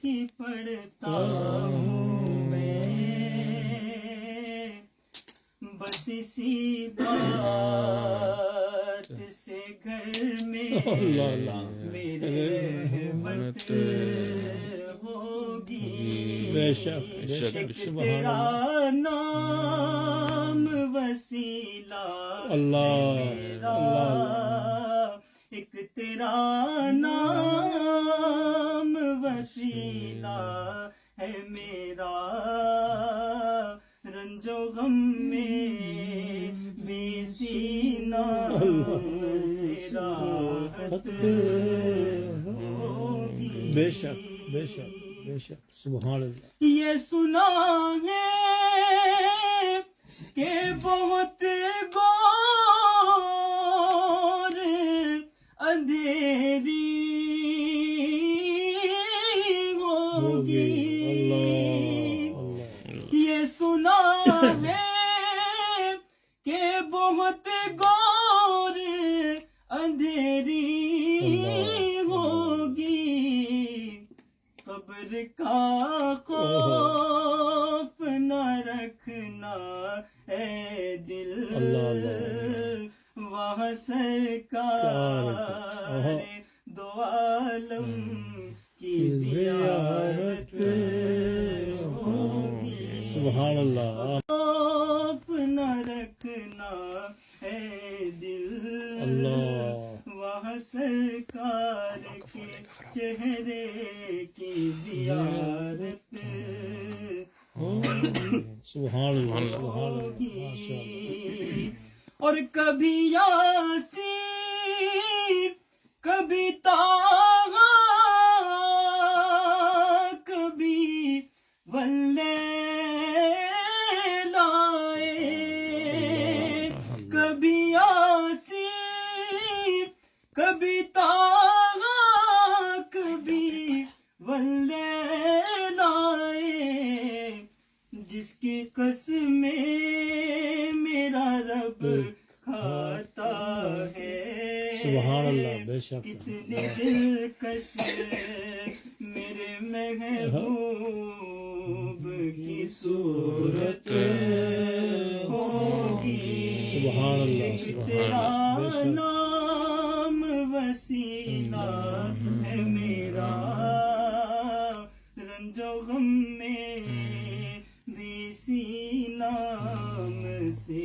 کی پڑھتا ہوں میں، بس اسی بات سے گھر میں میرے رحمت ہوگی۔ ایک تیرا نام وسیلہ ہے میرا، ایک تیرا نام وسیلہ ہے میرا، رنج و غم میں بھی سینہ سے راحت ہوگی۔ بے شک بے شک بے شک، سبحان اللہ۔ یہ سنا ہے کہ بہت گور اندھیری ہوگی، یہ سنا ہے کہ بہت گور اندھیری ہوگی، قبر کا خوف نہ رکھنا اے دل، وہاں سرکار دو عالم کی زیارت ہوگی۔ سبحان اللہ۔ خوف نہ رکھنا اے دل، وہاں سرکار کے چہرے کی زیارت سبحان اللہ۔ ہوگی۔ اور کبھی یاسین، کبھی طٰہٰ، کبھی واللیل آئے، کبھی یاسین، کبھی طٰہٰ، کبھی واللیل آئے، جس کی قسمیں میرا رب کھاتا ہے، سبحان اللہ۔ بے شک، کتنی دلکش میرے محبوب کی صورت ہوگی۔ سبحان اللہ۔ تیرا نام وسیلہ ہے میرا، رنج و غم میں بھی اسی نام سے